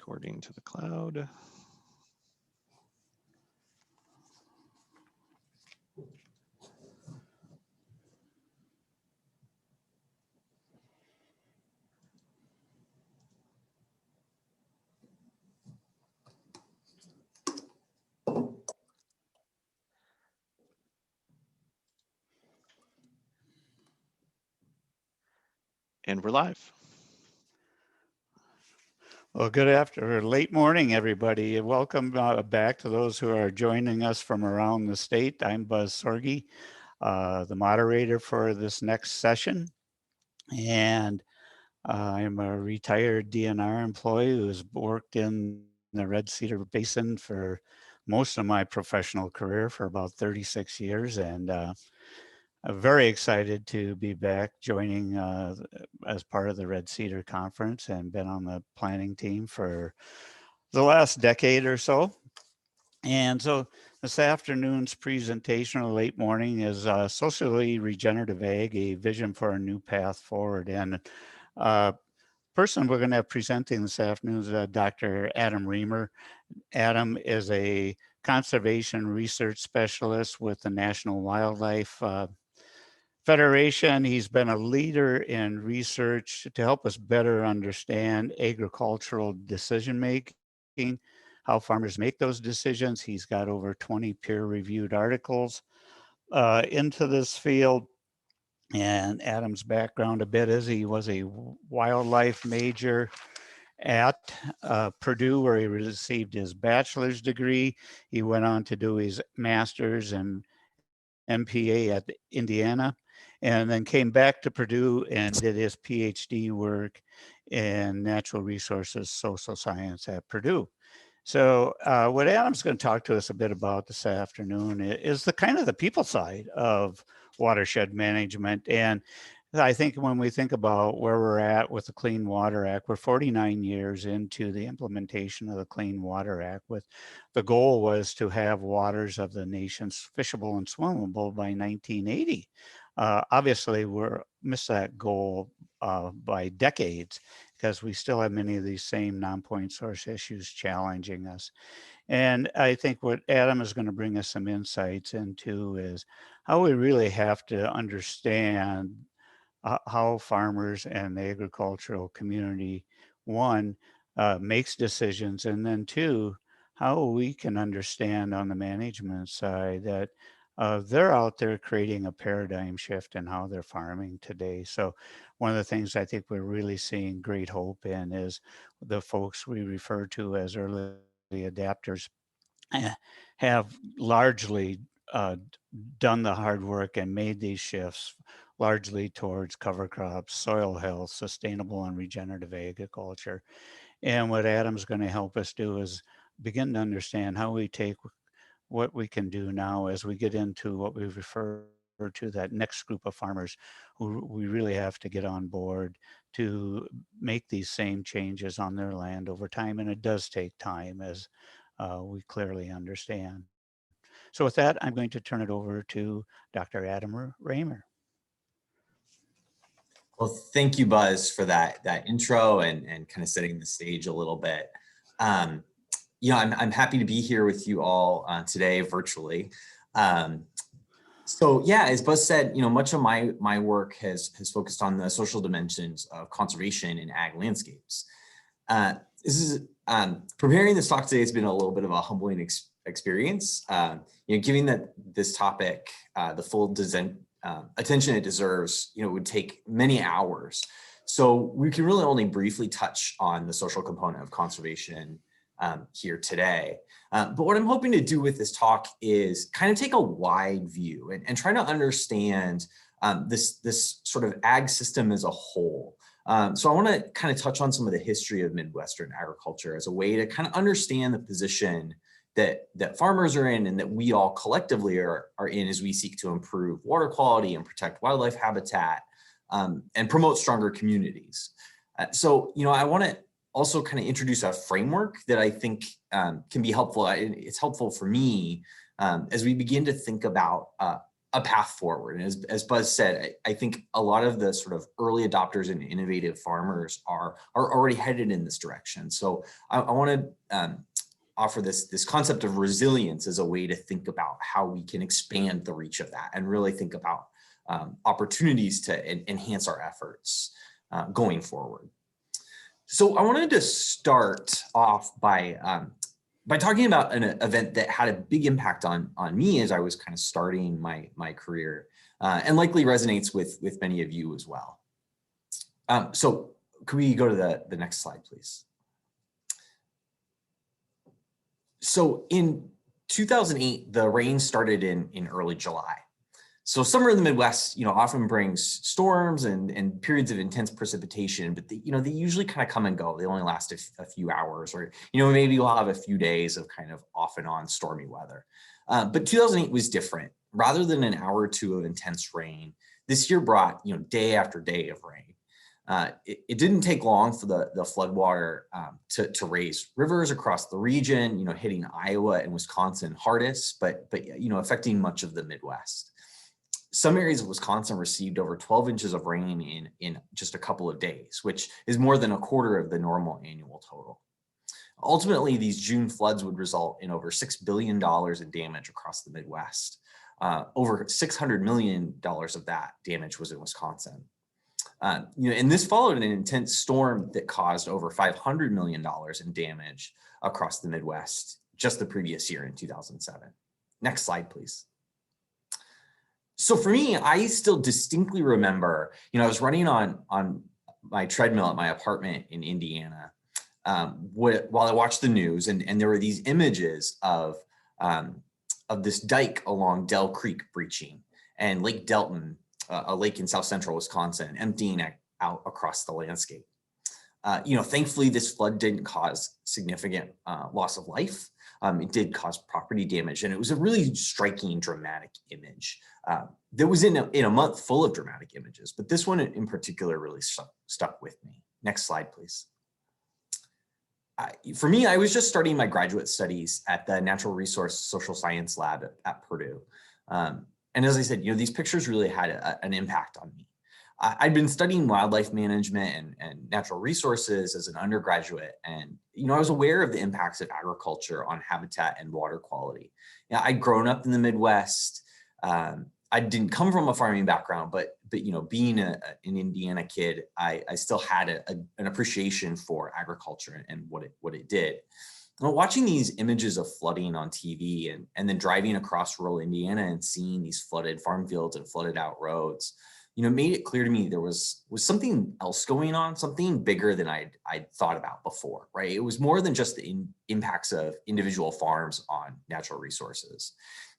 Recording to the cloud. And we're live. Well, good afternoon, or late morning, everybody. Welcome back to those who are joining us from around the state. I'm Buzz Sorge, the moderator for this next session. And I'm a retired DNR employee who's worked in the Red Cedar Basin for most of my professional career for about 36 years. And I'm very excited to be back joining as part of the Red Cedar Conference, and been on the planning team for the last decade or so. And so this afternoon's presentation, or late morning, is Socially Regenerative Ag, a Vision for a New Path Forward. And person we're going to have presenting this afternoon is Dr. Adam Reimer. Adam is a conservation research specialist with the National Wildlife Federation. He's been a leader in research to help us better understand agricultural decision making, how farmers make those decisions. He's got over 20 peer-reviewed articles into this field. And Adam's background a bit is he was a wildlife major at Purdue, where he received his bachelor's degree. He went on to do his master's and MPA at Indiana, and then came back to Purdue and did his PhD work in natural resources social science at Purdue. So what Adam's going to talk to us a bit about this afternoon is the kind of the people side of watershed management. And I think when we think about where we're at with the Clean Water Act, we're 49 years into the implementation of the Clean Water Act. With the goal was to have waters of the nations fishable and swimmable by 1980. Obviously, we're missed that goal by decades, because we still have many of these same non-point source issues challenging us. And I think what Adam is going to bring us some insights into is how we really have to understand how farmers and the agricultural community, one, makes decisions, and then two, how we can understand on the management side that they're out there creating a paradigm shift in how they're farming today. So one of the things I think we're really seeing great hope in is the folks we refer to as early adapters have largely done the hard work and made these shifts largely towards cover crops, soil health, sustainable and regenerative agriculture. And what Adam's going to help us do is begin to understand how we take what we can do now as we get into what we refer to that next group of farmers who we really have to get on board to make these same changes on their land over time. And it does take time, as we clearly understand. So with that, I'm going to turn it over to Dr. Adam Reimer. Well, thank you, Buzz, for that intro and kind of setting the stage a little bit. I'm happy to be here with you all today virtually. So yeah, as Buzz said, much of my work has focused on the social dimensions of conservation in ag landscapes. Preparing this talk today has been a little bit of a humbling experience. Given that this topic, the full attention it deserves, would take many hours. So we can really only briefly touch on the social component of conservation here today. But what I'm hoping to do with this talk is kind of take a wide view and try to understand this sort of ag system as a whole. So I want to kind of touch on some of the history of Midwestern agriculture as a way to kind of understand the position that farmers are in and that we all collectively are in as we seek to improve water quality and protect wildlife habitat and promote stronger communities. So I want to also kind of introduce a framework that I think can be helpful. It's helpful for me as we begin to think about a path forward. And as Buzz said, I think a lot of the sort of early adopters and innovative farmers are already headed in this direction. So I want to offer this concept of resilience as a way to think about how we can expand the reach of that and really think about opportunities to enhance our efforts going forward. So I wanted to start off by talking about an event that had a big impact on me as I was kind of starting my career, and likely resonates with many of you as well. So could we go to the next slide, please? So in 2008, the rain started in early July. So summer in the Midwest, often brings storms and periods of intense precipitation, but they usually kind of come and go. They only last a few hours, or maybe you'll have a few days of kind of off and on stormy weather. But 2008 was different. Rather than an hour or two of intense rain, this year brought day after day of rain. It didn't take long for the floodwater to raise rivers across the region, hitting Iowa and Wisconsin hardest, but affecting much of the Midwest. Some areas of Wisconsin received over 12 inches of rain in just a couple of days, which is more than a quarter of the normal annual total. Ultimately, these June floods would result in over $6 billion in damage across the Midwest. Over $600 million of that damage was in Wisconsin. And this followed an intense storm that caused over $500 million in damage across the Midwest just the previous year in 2007. Next slide, please. So for me, I still distinctly remember, I was running on my treadmill at my apartment in Indiana while I watched the news, and there were these images of this dike along Dell Creek breaching and Lake Delton, a lake in south central Wisconsin, emptying out across the landscape. Thankfully, this flood didn't cause significant loss of life. It did cause property damage, and it was a really striking, dramatic image. That was in a month full of dramatic images, but this one in particular really stuck with me. Next slide, please. For me, I was just starting my graduate studies at the Natural Resource Social Science Lab at Purdue. And as I said, these pictures really had an impact on me. I'd been studying wildlife management and natural resources as an undergraduate, and I was aware of the impacts of agriculture on habitat and water quality. I'd grown up in the Midwest. I didn't come from a farming background, but being an Indiana kid, I still had an appreciation for agriculture and what it did. Watching these images of flooding on TV and then driving across rural Indiana and seeing these flooded farm fields and flooded out roads, made it clear to me there was something else going on, something bigger than I'd thought about before, right? It was more than just the impacts of individual farms on natural resources.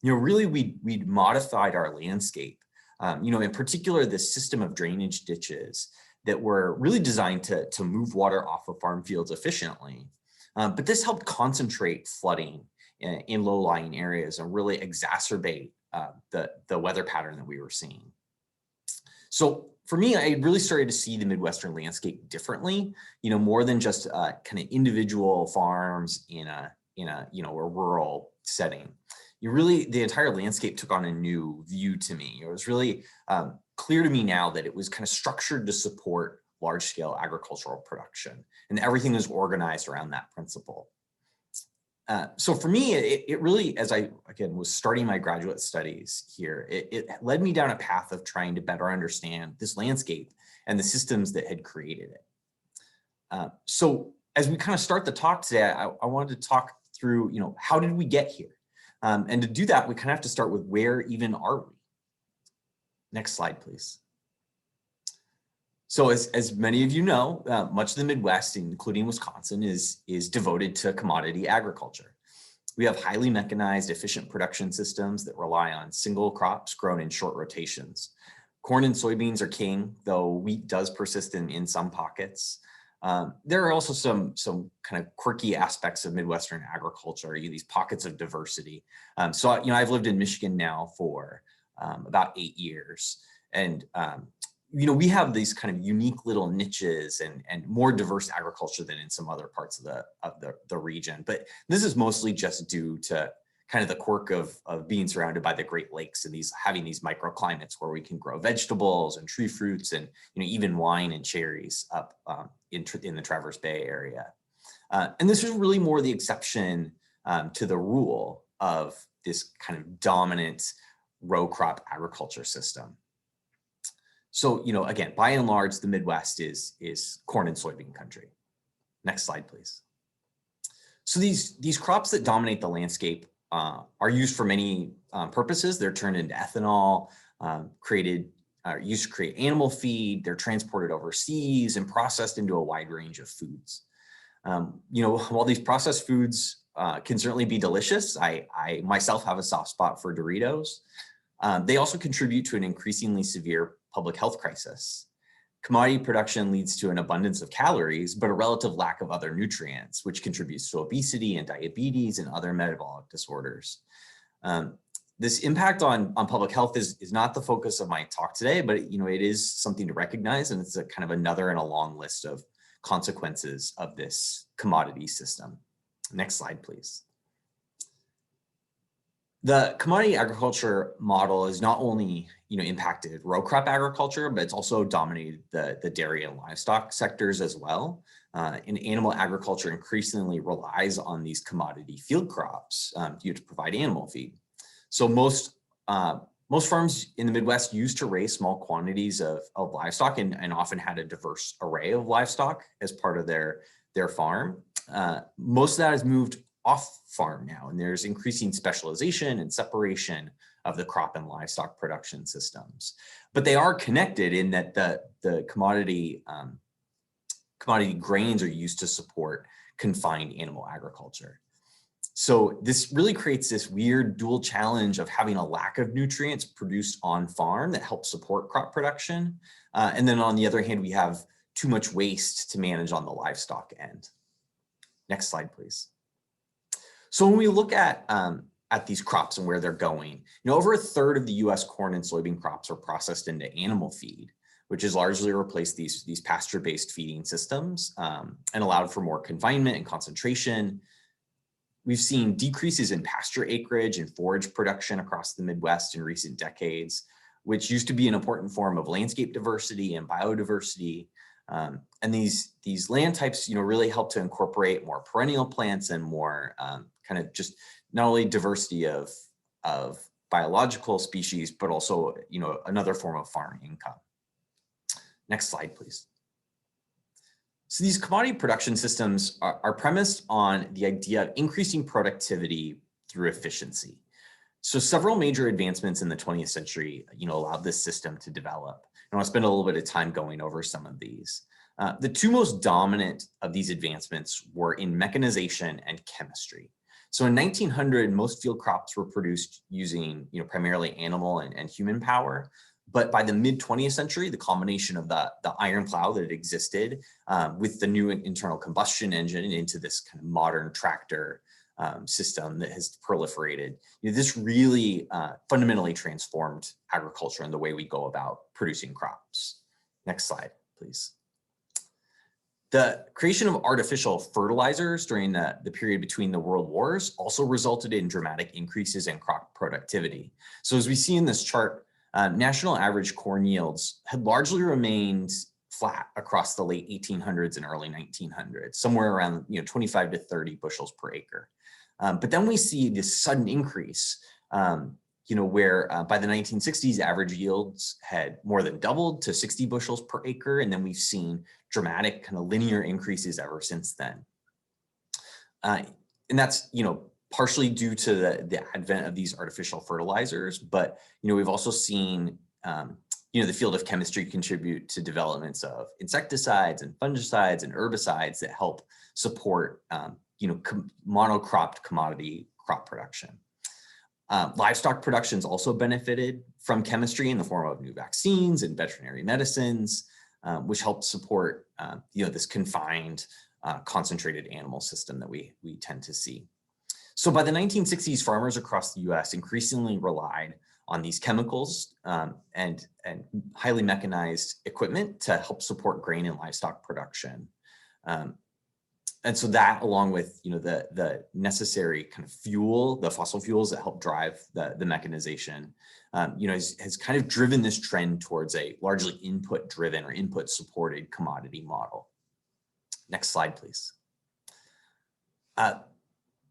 Really we'd modified our landscape, in particular, this system of drainage ditches that were really designed to move water off of farm fields efficiently. But this helped concentrate flooding in low-lying areas and really exacerbate the weather pattern that we were seeing. So for me, I really started to see the Midwestern landscape differently, more than just kind of individual farms in a rural setting. The entire landscape took on a new view to me. It was really clear to me now that it was kind of structured to support large-scale agricultural production, and everything was organized around that principle. So for me, it really, as I, again, was starting my graduate studies here, it led me down a path of trying to better understand this landscape and the systems that had created it. So as we kind of start the talk today, I wanted to talk through, how did we get here? And to do that, we kind of have to start with where even are we? Next slide, please. So as many of you know, much of the Midwest, including Wisconsin, is devoted to commodity agriculture. We have highly mechanized, efficient production systems that rely on single crops grown in short rotations. Corn and soybeans are king, though wheat does persist in some pockets. There are also some kind of quirky aspects of Midwestern agriculture, these pockets of diversity. So I've lived in Michigan now for about 8 years, and we have these kind of unique little niches and more diverse agriculture than in some other parts of the region. But this is mostly just due to kind of the quirk of being surrounded by the Great Lakes and having these microclimates where we can grow vegetables and tree fruits and even wine and cherries up in the Traverse Bay area. And this is really more the exception to the rule of this kind of dominant row crop agriculture system. So, again, by and large, the Midwest is corn and soybean country. Next slide, please. So these crops that dominate the landscape are used for many purposes. They're turned into ethanol, used to create animal feed. They're transported overseas and processed into a wide range of foods. While these processed foods can certainly be delicious, I myself have a soft spot for Doritos. They also contribute to an increasingly severe public health crisis. Commodity production leads to an abundance of calories, but a relative lack of other nutrients, which contributes to obesity and diabetes and other metabolic disorders. This impact on public health is not the focus of my talk today, but it is something to recognize, and it's a kind of another in a long list of consequences of this commodity system. Next slide, please. The commodity agriculture model has not only impacted row crop agriculture, but it's also dominated the dairy and livestock sectors as well. And animal agriculture increasingly relies on these commodity field crops to provide animal feed. So most farms in the Midwest used to raise small quantities of livestock and often had a diverse array of livestock as part of their farm. Most of that has moved off farm now, and there's increasing specialization and separation of the crop and livestock production systems. But they are connected in that the commodity grains are used to support confined animal agriculture. So this really creates this weird dual challenge of having a lack of nutrients produced on farm that helps support crop production. And then on the other hand, we have too much waste to manage on the livestock end. Next slide, please. So when we look at these crops and where they're going, over a third of the US corn and soybean crops are processed into animal feed, which has largely replaced these pasture-based feeding systems and allowed for more confinement and concentration. We've seen decreases in pasture acreage and forage production across the Midwest in recent decades, which used to be an important form of landscape diversity and biodiversity. And these land types, really help to incorporate more perennial plants and more kind of just not only diversity of biological species, but also, another form of farm income. Next slide, please. So these commodity production systems are premised on the idea of increasing productivity through efficiency. So several major advancements in the 20th century, allowed this system to develop. And I'll spend a little bit of time going over some of these. The two most dominant of these advancements were in mechanization and chemistry. So in 1900, most field crops were produced using, primarily animal and human power. But by the mid 20th century, the combination of the iron plow that existed with the new internal combustion engine into this kind of modern tractor system that has proliferated, this really fundamentally transformed agriculture and the way we go about producing crops. Next slide, please. The creation of artificial fertilizers during the period between the world wars also resulted in dramatic increases in crop productivity. So as we see in this chart, national average corn yields had largely remained flat across the late 1800s and early 1900s, somewhere around 25 to 30 bushels per acre. But then we see this sudden increase, where by the 1960s, average yields had more than doubled to 60 bushels per acre. And then we've seen dramatic kind of linear increases ever since then. And that's, partially due to the advent of these artificial fertilizers. But, we've also seen, the field of chemistry contribute to developments of insecticides and fungicides and herbicides that help support, monocropped commodity crop production. Livestock production's also benefited from chemistry in the form of new vaccines and veterinary medicines, which help support, this confined, concentrated animal system that we tend to see. So by the 1960s, farmers across the US increasingly relied on these chemicals and highly mechanized equipment to help support grain and livestock production. And so that, along with the necessary kind of fuel, the fossil fuels that help drive the mechanization, has kind of driven this trend towards a largely input-driven or input-supported commodity model. Next slide, please.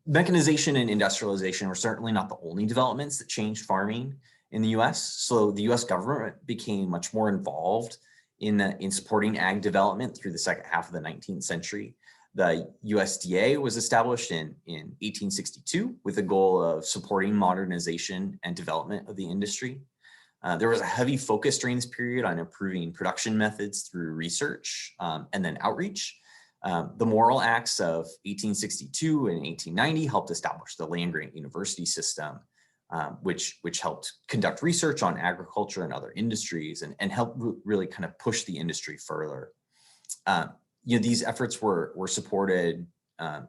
Mechanization and industrialization were certainly not the only developments that changed farming in the U.S. So the U.S. government became much more involved in supporting ag development through the second half of the 19th century. The USDA was established in 1862 with the goal of supporting modernization and development of the industry. There was a heavy focus during this period on improving production methods through research and then outreach. The Morrill Acts of 1862 and 1890 helped establish the land-grant university system, which helped conduct research on agriculture and other industries and helped really kind of push the industry further. These efforts were supported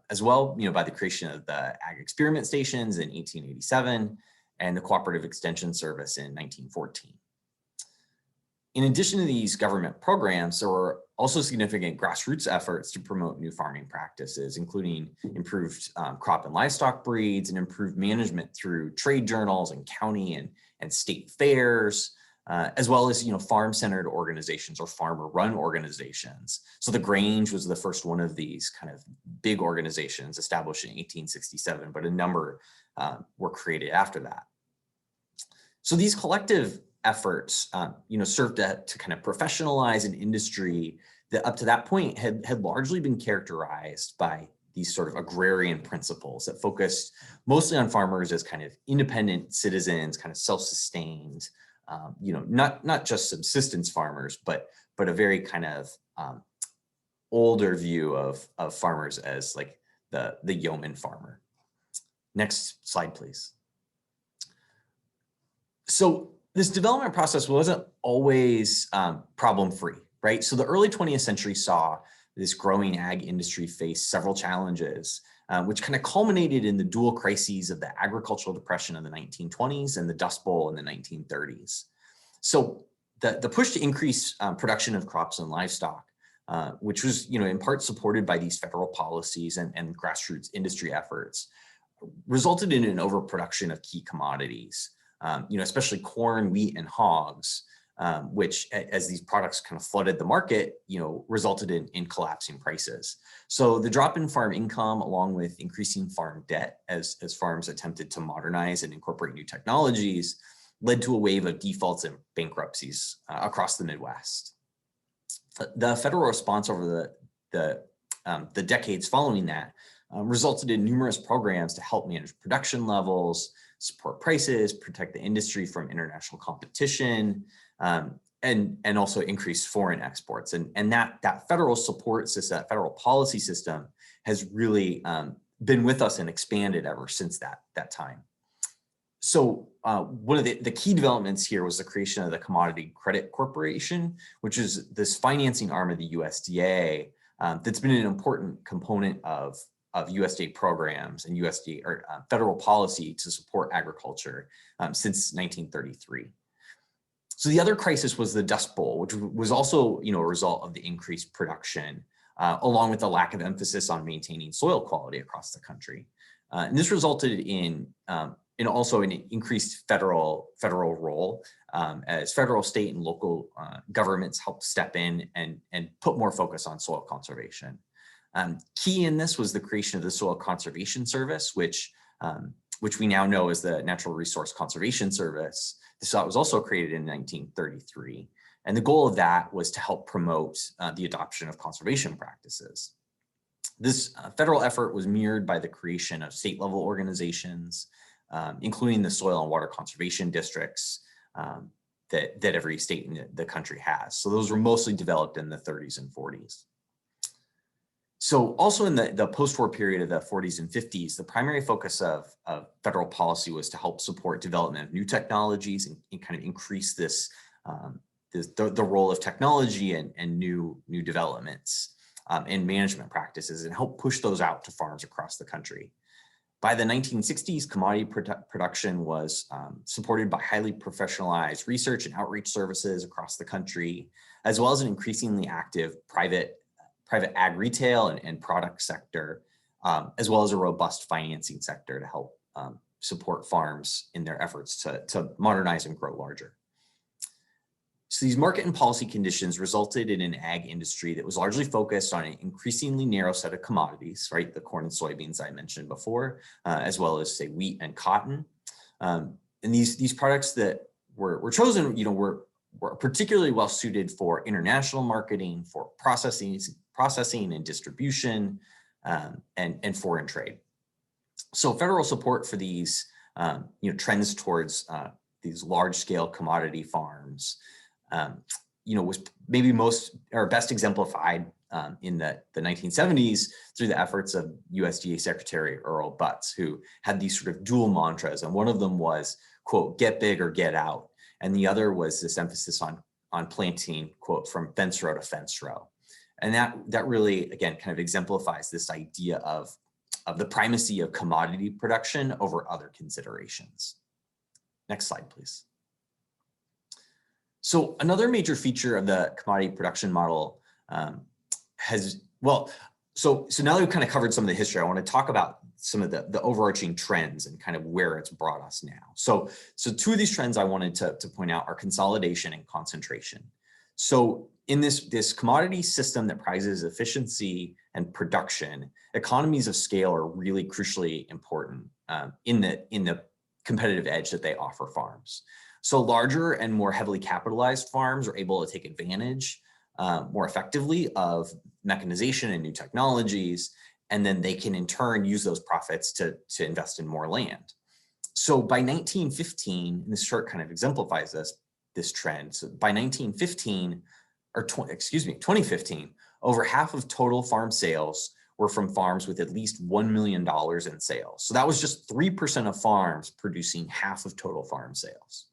as well, by the creation of the Ag Experiment Stations in 1887 and the Cooperative Extension Service in 1914. In addition to these government programs, there were also significant grassroots efforts to promote new farming practices, including improved crop and livestock breeds and improved management through trade journals and county and state fairs, as well as farm-centered organizations or farmer-run organizations. So the Grange was the first one of these kind of big organizations established in 1867, but a number were created after that. So these collective efforts, served to kind of professionalize an industry that up to that point had largely been characterized by these sort of agrarian principles that focused mostly on farmers as kind of independent citizens, kind of self-sustained, not just subsistence farmers, but a very kind of older view of farmers as like the yeoman farmer. Next slide, please. So this development process wasn't always problem-free, right? So the early 20th century saw this growing ag industry face several challenges, which kind of culminated in the dual crises of the agricultural depression of the 1920s and the Dust Bowl in the 1930s. So the push to increase production of crops and livestock, which was in part supported by these federal policies and grassroots industry efforts, resulted in an overproduction of key commodities. Especially corn, wheat, and hogs, which, as these products kind of flooded the market, resulted in collapsing prices. So the drop in farm income, along with increasing farm debt as farms attempted to modernize and incorporate new technologies, led to a wave of defaults and bankruptcies across the Midwest. The federal response over the decades following that resulted in numerous programs to help manage production levels, support prices, protect the industry from international competition, and also increase foreign exports. And that federal support system, that federal policy system, has really been with us and expanded ever since that time. So one of the key developments here was the creation of the Commodity Credit Corporation, which is this financing arm of the USDA that's been an important component of USDA programs and USDA or federal policy to support agriculture since 1933. So the other crisis was the Dust Bowl, which was also a result of the increased production, along with the lack of emphasis on maintaining soil quality across the country. And this resulted in also an increased federal role as federal, state, and local governments helped step in and put more focus on soil conservation. Key in this was the creation of the Soil Conservation Service, which we now know as the Natural Resource Conservation Service. This was also created in 1933. And the goal of that was to help promote the adoption of conservation practices. This federal effort was mirrored by the creation of state-level organizations, including the soil and water conservation districts that every state in the country has. So those were mostly developed in the 30s and 40s. So also in the post-war period of the 40s and 50s, the primary focus of federal policy was to help support development of new technologies and kind of increase this the role of technology and new developments and management practices and help push those out to farms across the country. By the 1960s, commodity production was supported by highly professionalized research and outreach services across the country, as well as an increasingly active private private ag retail and product sector, as well as a robust financing sector to help support farms in their efforts to modernize and grow larger. So these market and policy conditions resulted in an ag industry that was largely focused on an increasingly narrow set of commodities, right? The corn and soybeans I mentioned before, as well as say wheat and cotton. And these products that were chosen, were particularly well suited for international marketing, for processing and distribution, and foreign trade. So federal support for these, trends towards these large-scale commodity farms, was maybe most or best exemplified in the 1970s through the efforts of USDA Secretary Earl Butz, who had these sort of dual mantras, and one of them was, quote, "get big or get out," and the other was this emphasis on planting, quote, "from fence row to fence row," and that really, again, kind of exemplifies this idea of the primacy of commodity production over other considerations. Next slide, please. So another major feature of the commodity production model so now that we've kind of covered some of the history, I want to talk about some of the overarching trends and kind of where it's brought us now. So two of these trends I wanted to point out are consolidation and concentration. So in this commodity system that prizes efficiency and production, economies of scale are really crucially important in the competitive edge that they offer farms. So larger and more heavily capitalized farms are able to take advantage more effectively of mechanization and new technologies, and then they can in turn use those profits to invest in more land. So by 1915, and this chart kind of exemplifies this trend. So by 2015, over half of total farm sales were from farms with at least $1 million in sales. So that was just 3% of farms producing half of total farm sales.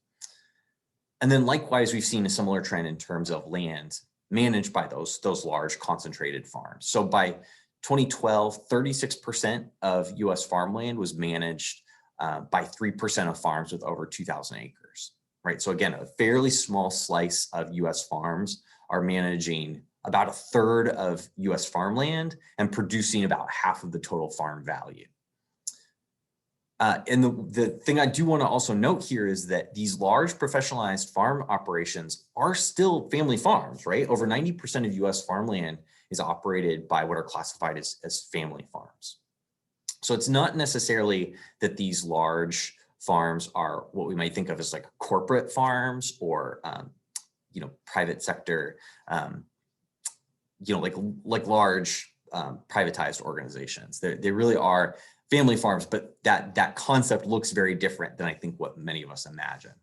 And then likewise, we've seen a similar trend in terms of land managed by those large concentrated farms. So by 2012, 36% of US farmland was managed by 3% of farms with over 2,000 acres, right? So again, a fairly small slice of US farms are managing about a third of US farmland and producing about half of the total farm value. And the thing I do want to also note here is that these large professionalized farm operations are still family farms, right? Over 90% of US farmland is operated by what are classified as family farms. So it's not necessarily that these large farms are what we might think of as like corporate farms or, private sector, like large privatized organizations. They really are family farms, but that concept looks very different than I think what many of us imagine.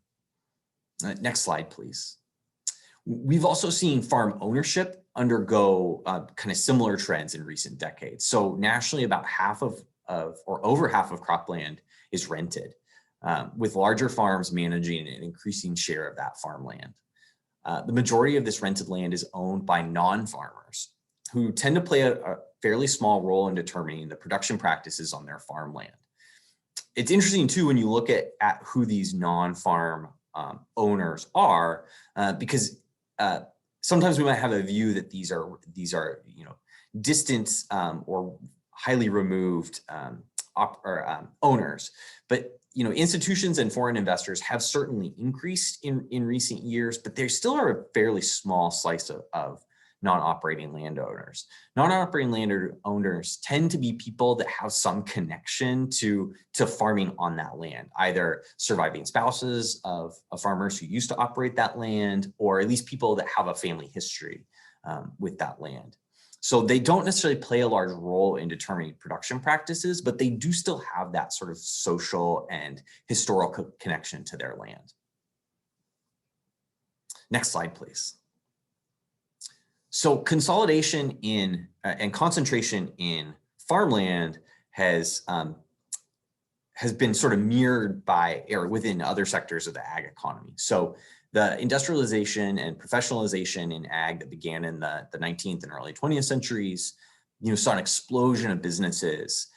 Next slide, please. We've also seen farm ownership undergo kind of similar trends in recent decades. So nationally, about over half of cropland is rented, with larger farms managing an increasing share of that farmland. The majority of this rented land is owned by non-farmers who tend to play a fairly small role in determining the production practices on their farmland. It's interesting too when you look at who these non-farm owners are, because sometimes we might have a view that these are distant or highly removed owners, but institutions and foreign investors have certainly increased in recent years, but they still are a fairly small slice of non-operating landowners. Non-operating landowners tend to be people that have some connection to farming on that land, either surviving spouses of farmers who used to operate that land, or at least people that have a family history with that land. So they don't necessarily play a large role in determining production practices, but they do still have that sort of social and historical connection to their land. Next slide, please. So consolidation and concentration in farmland has been sort of mirrored by or within other sectors of the ag economy. So the industrialization and professionalization in ag that began in the 19th and early 20th centuries, saw an explosion of businesses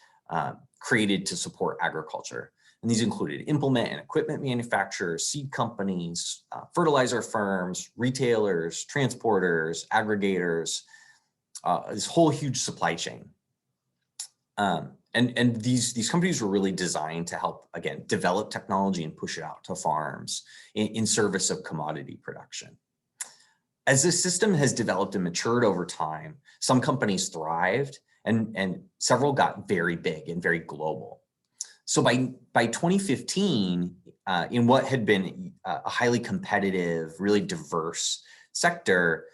created to support agriculture. And these included implement and equipment manufacturers, seed companies, fertilizer firms, retailers, transporters, aggregators. this whole huge supply chain. And these companies were really designed to help, again, develop technology and push it out to farms in service of commodity production. As this system has developed and matured over time, some companies thrived and several got very big and very global. So by 2015, in what had been a highly competitive, really diverse sector,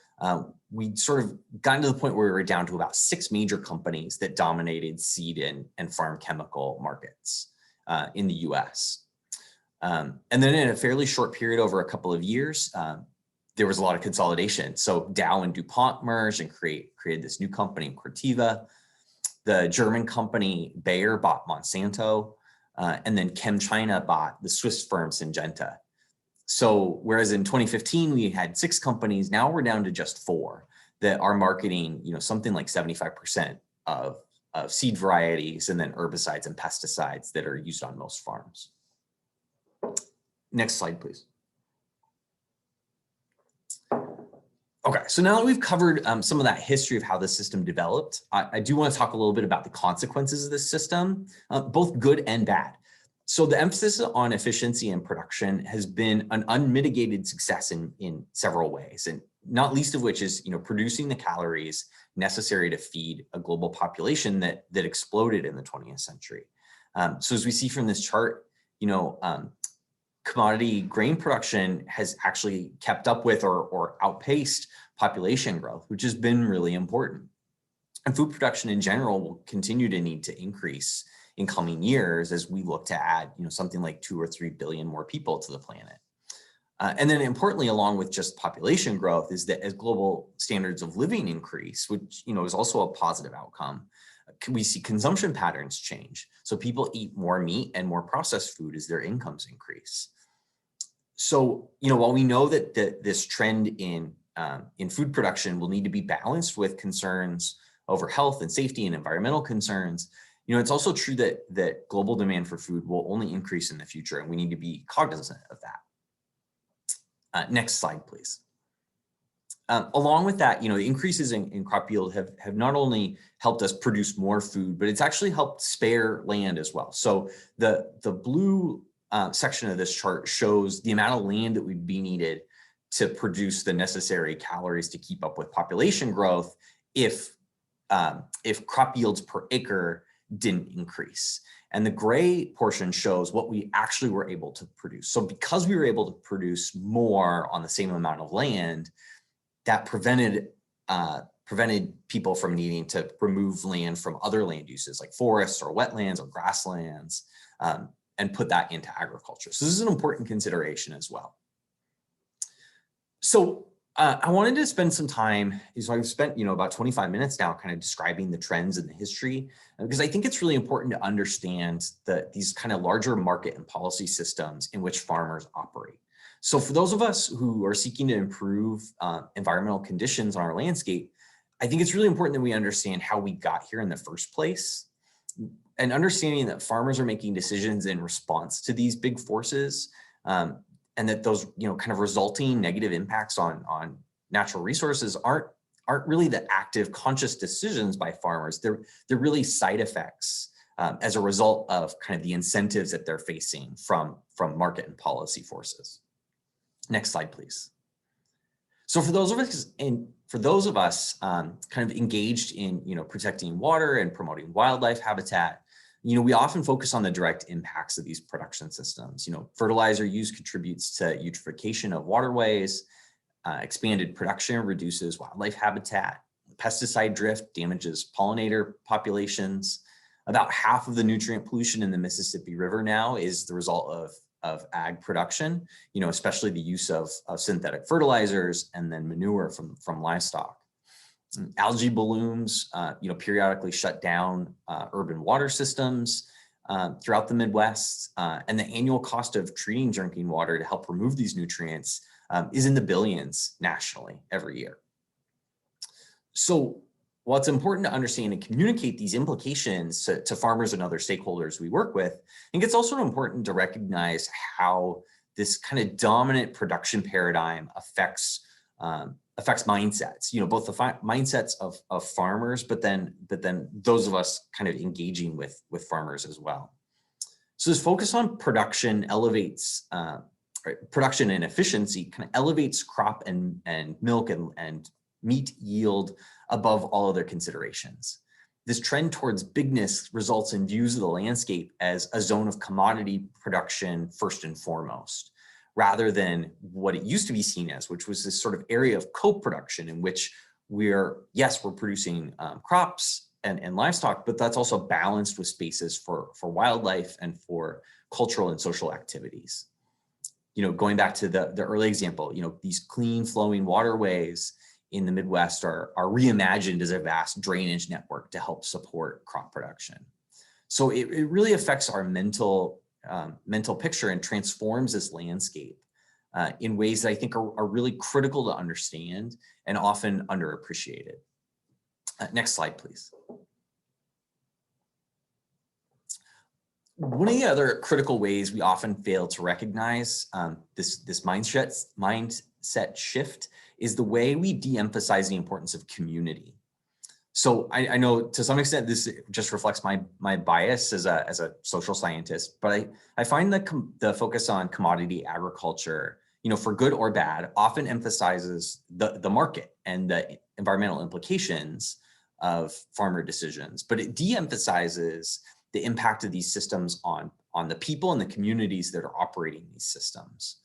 we sort of gotten to the point where we were down to about 6 major companies that dominated seed and farm chemical markets in the US. And then in a fairly short period over a couple of years, there was a lot of consolidation. So Dow and DuPont merged and created this new company, Corteva. The German company Bayer bought Monsanto, and then ChemChina bought the Swiss firm Syngenta. So whereas in 2015 we had 6 companies, now we're down to just 4 that are marketing, something like 75% of seed varieties and then herbicides and pesticides that are used on most farms. Next slide, please. Okay, so now that we've covered some of that history of how the system developed, I do want to talk a little bit about the consequences of this system, both good and bad. So the emphasis on efficiency and production has been an unmitigated success in several ways, and not least of which is producing the calories necessary to feed a global population that exploded in the 20th century. So as we see from this chart, commodity grain production has actually kept up with or outpaced population growth, which has been really important. And food production in general will continue to need to increase in coming years as we look to add, something like 2 or 3 billion more people to the planet. And then importantly, along with just population growth, is that as global standards of living increase, which is also a positive outcome, we see consumption patterns change. So people eat more meat and more processed food as their incomes increase. So, while we know that this trend in food production will need to be balanced with concerns over health and safety and environmental concerns, it's also true that global demand for food will only increase in the future, and we need to be cognizant of that. Next slide, please. Along with that, the increases in crop yield have not only helped us produce more food, but it's actually helped spare land as well. So the blue section of this chart shows the amount of land that would be needed to produce the necessary calories to keep up with population growth if crop yields per acre didn't increase. And the gray portion shows what we actually were able to produce. So because we were able to produce more on the same amount of land, that prevented people from needing to remove land from other land uses like forests or wetlands or grasslands, and put that into agriculture. So this is an important consideration as well. So I wanted to spend some time, so I've spent about 25 minutes now kind of describing the trends and the history, because I think it's really important to understand these kind of larger market and policy systems in which farmers operate. So for those of us who are seeking to improve environmental conditions on our landscape, I think it's really important that we understand how we got here in the first place, and understanding that farmers are making decisions in response to these big forces, and that those kind of resulting negative impacts on natural resources aren't really the active conscious decisions by farmers. They're really side effects as a result of kind of the incentives that they're facing from market and policy forces. Next slide, please. So for those of us kind of engaged in protecting water and promoting wildlife habitat, we often focus on the direct impacts of these production systems. Fertilizer use contributes to eutrophication of waterways, expanded production reduces wildlife habitat, pesticide drift damages pollinator populations. About half of the nutrient pollution in the Mississippi River now is the result of ag production, especially the use of synthetic fertilizers and then manure from livestock. Algae blooms, periodically shut down urban water systems throughout the Midwest, and the annual cost of treating drinking water to help remove these nutrients is in the billions nationally every year. So while it's important to understand and communicate these implications to farmers and other stakeholders we work with, I think it's also important to recognize how this kind of dominant production paradigm affects affects mindsets, both the mindsets of farmers, but then those of us kind of engaging with farmers as well. So this focus on production elevates, production and efficiency kind of elevates crop and milk and meat yield above all other considerations. This trend towards bigness results in views of the landscape as a zone of commodity production first and foremost, rather than what it used to be seen as, which was this sort of area of co-production in which we're producing crops and livestock, but that's also balanced with spaces for wildlife and for cultural and social activities. Going back to the early example, these clean flowing waterways in the Midwest are reimagined as a vast drainage network to help support crop production. So it really affects our mental picture and transforms this landscape in ways that I think are really critical to understand and often underappreciated. Next slide, please. One of the other critical ways we often fail to recognize this mindset shift is the way we de-emphasize the importance of community. So I know to some extent this just reflects my bias as a social scientist, but I find that the focus on commodity agriculture, for good or bad, often emphasizes the market and the environmental implications of farmer decisions, but it de-emphasizes the impact of these systems on the people and the communities that are operating these systems.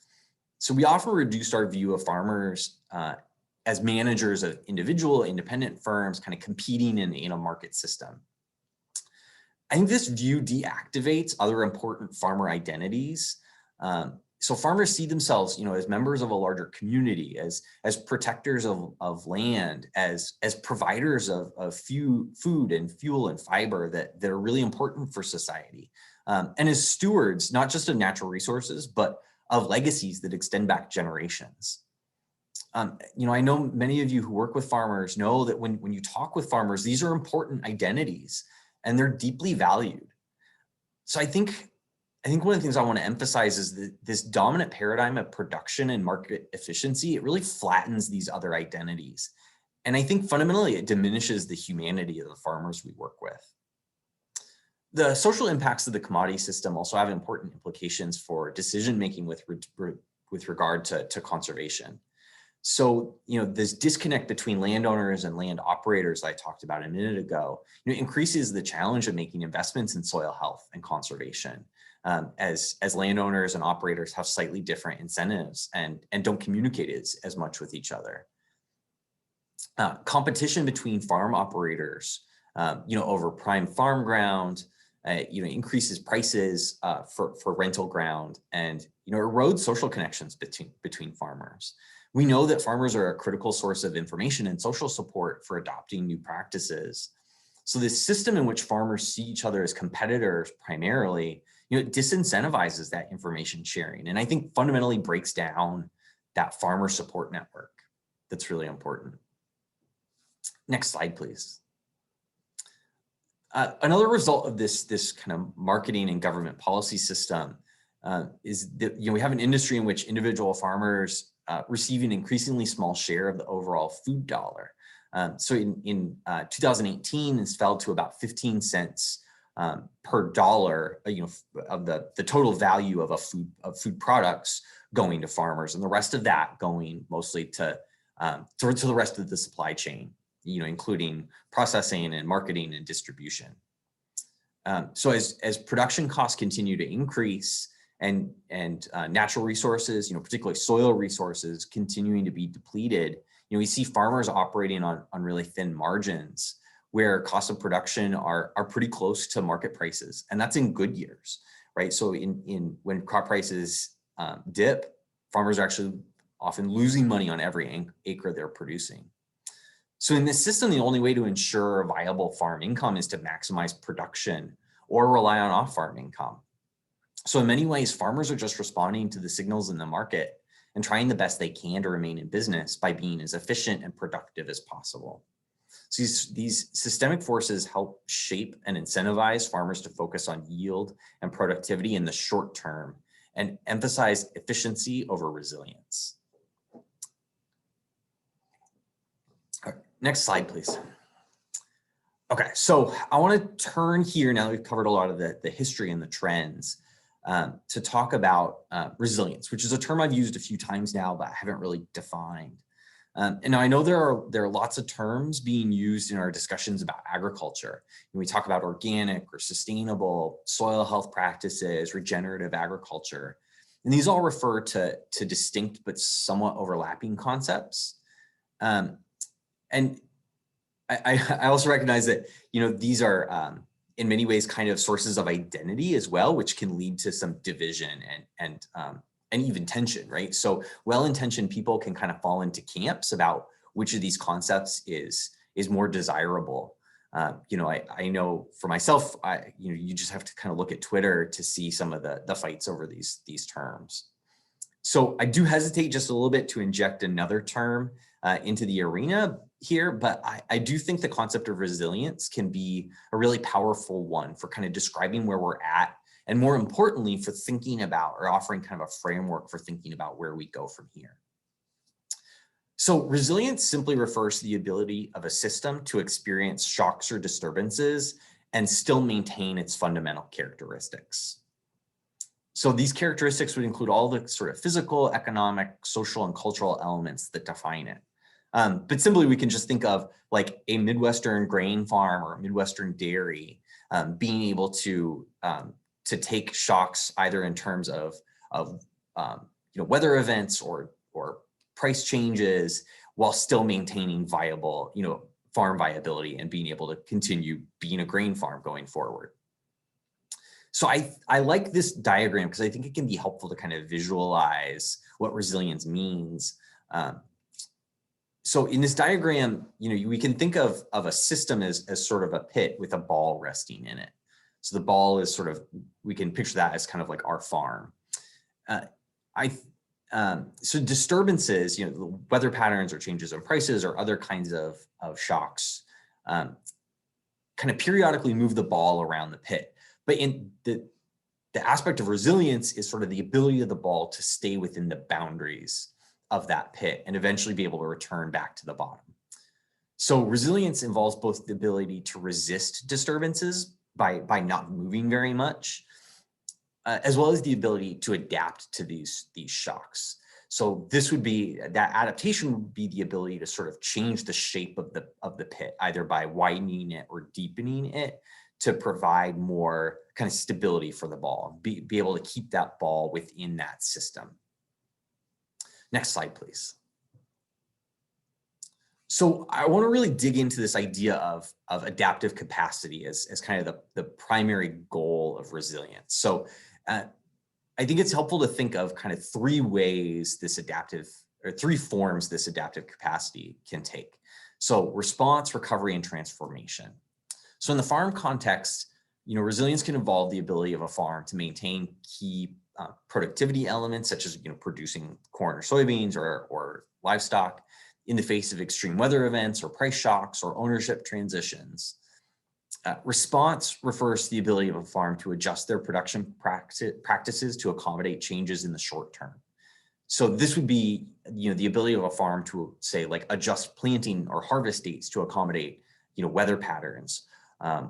So we often reduced our view of farmers as managers of individual independent firms kind of competing in a market system. I think this view deactivates other important farmer identities. So farmers see themselves, as members of a larger community, as protectors of land, as providers of food and fuel and fiber that are really important for society, and as stewards, not just of natural resources, but of legacies that extend back generations. I know many of you who work with farmers know that when you talk with farmers, these are important identities and they're deeply valued. So I think one of the things I want to emphasize is that this dominant paradigm of production and market efficiency, it really flattens these other identities. And I think fundamentally it diminishes the humanity of the farmers we work with. The social impacts of the commodity system also have important implications for decision-making with regard to conservation. So, this disconnect between landowners and land operators I talked about a minute ago, increases the challenge of making investments in soil health and conservation. As landowners and operators have slightly different incentives and don't communicate as much with each other. Competition between farm operators, over prime farm ground, increases prices for rental ground and erodes social connections between farmers. We know that farmers are a critical source of information and social support for adopting new practices. So this system in which farmers see each other as competitors primarily, it disincentivizes that information sharing. And I think fundamentally breaks down that farmer support network. That's really important. Next slide, please. Another result of this kind of marketing and government policy system is that we have an industry in which individual farmers receive an increasingly small share of the overall food dollar. So in 2018, this fell to about 15 cents per dollar, of the total value of food products going to farmers, and the rest of that going mostly to the rest of the supply chain, including processing and marketing and distribution. So as production costs continue to increase and natural resources, particularly soil resources, continuing to be depleted, we see farmers operating on really thin margins, where costs of production are pretty close to market prices, and that's in good years, right? So when crop prices dip, farmers are actually often losing money on every acre they're producing. So in this system, the only way to ensure a viable farm income is to maximize production or rely on off-farm income. So in many ways, farmers are just responding to the signals in the market and trying the best they can to remain in business by being as efficient and productive as possible. So these systemic forces help shape and incentivize farmers to focus on yield and productivity in the short term and emphasize efficiency over resilience. Next slide, please. Okay, so I want to turn here, now that we've covered a lot of the history and the trends, to talk about resilience, which is a term I've used a few times now, but I haven't really defined. And I know there are lots of terms being used in our discussions about agriculture. When we talk about organic or sustainable, soil health practices, regenerative agriculture, and these all refer to distinct but somewhat overlapping concepts. And I also recognize that, these are in many ways kind of sources of identity as well, which can lead to some division and even tension, right? So well-intentioned people can kind of fall into camps about which of these concepts is more desirable. I know for myself, you just have to kind of look at Twitter to see some of the fights over these terms. So I do hesitate just a little bit to inject another term into the arena here, but I do think the concept of resilience can be a really powerful one for kind of describing where we're at, and more importantly, for thinking about or offering kind of a framework for thinking about where we go from here. So resilience simply refers to the ability of a system to experience shocks or disturbances and still maintain its fundamental characteristics. So these characteristics would include all the sort of physical, economic, social, and cultural elements that define it. But simply, we can just think of like a Midwestern grain farm or a Midwestern dairy being able to take shocks either in terms of weather events or price changes, while still maintaining viable farm viability and being able to continue being a grain farm going forward. So I like this diagram because I think it can be helpful to kind of visualize what resilience means. So in this diagram, we can think of a system as sort of a pit with a ball resting in it. So the ball is sort of, we can picture that as kind of like our farm. So disturbances, the weather patterns or changes in prices or other kinds of shocks kind of periodically move the ball around the pit. But in the aspect of resilience is sort of the ability of the ball to stay within the boundaries of that pit and eventually be able to return back to the bottom. So resilience involves both the ability to resist disturbances by not moving very much, as well as the ability to adapt to these shocks. So this would be, that adaptation would be the ability to sort of change the shape of the pit, either by widening it or deepening it to provide more kind of stability for the ball, be able to keep that ball within that system. Next slide, please. So I want to really dig into this idea of adaptive capacity as kind of the primary goal of resilience. So I think it's helpful to think of kind of three ways this three forms this adaptive capacity can take. So response, recovery, and transformation. So in the farm context, resilience can involve the ability of a farm to maintain key productivity elements, such as producing corn or soybeans or livestock in the face of extreme weather events or price shocks or ownership transitions. Response refers to the ability of a farm to adjust their production practices to accommodate changes in the short term. So this would be the ability of a farm to, say, like adjust planting or harvest dates to accommodate weather patterns,